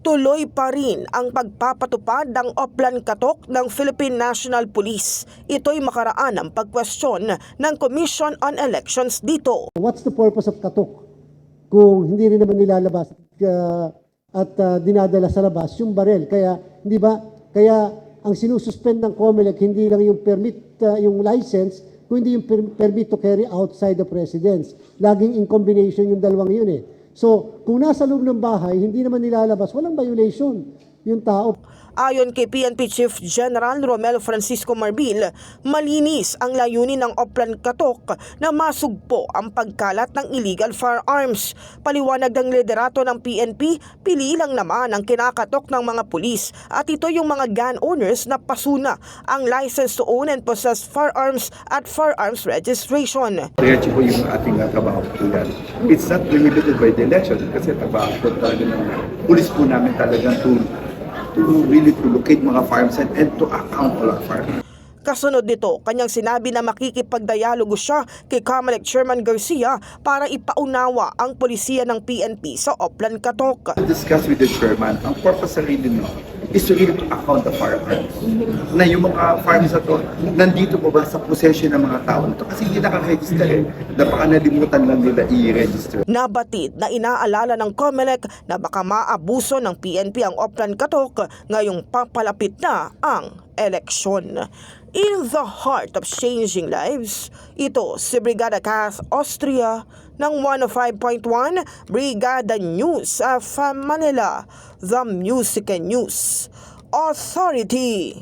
Tuloy pa rin ang pagpapatupad ng Oplan Katok ng Philippine National Police. Ito'y makaraan ang pagkwestiyon ng Commission on Elections dito. What's the purpose of Katok kung hindi rin naman nilalabas at dinadala sa labas yung barel? Kaya hindi ba? Kaya ang sinususpend ng COMELEC hindi lang yung permit, yung license, kundi yung permit to carry outside the residence. Laging in combination yung dalawang yun eh. So, kung nasa loob ng bahay, hindi naman nilalabas, walang violation yung tao. Ayon kay PNP Chief General Romel Francisco Marbil, malinis ang layunin ng Oplan Katok na masugpo ang pagkalat ng illegal firearms. Paliwanag ng liderato ng PNP, pili lang naman ang kinakatok ng mga pulis at ito yung mga gun owners na pasuna ang license to own and possess firearms at firearms registration. Diretso po yung ating trabaho po yan. It's not prohibited by the election kasi trabaho po talaga ng pulis po namin talagang to really to locate mga firearms and to account all our firearms. Kasunod nito, kanyang sinabi na makikipagdialogo siya kay COMELEC Chairman Garcia para ipaunawa ang polisiya ng PNP sa Oplan Katok. Discuss with the chairman, ang purpose sa really no, is to really to account the firearms. Na yung mga firearms na to, nandito po ba sa possession ng mga tao nito? Kasi hindi nakaregister eh. Baka nalimutan lang nila i-register. Nabatid na inaalala ng COMELEC na baka maabuso ng PNP ang Oplan Katok ngayong papalapit na ang eleksyon. In the heart of changing lives, ito si Brigada Cass Austria ng 105.1 Brigada News of Manila, the Music and News Authority.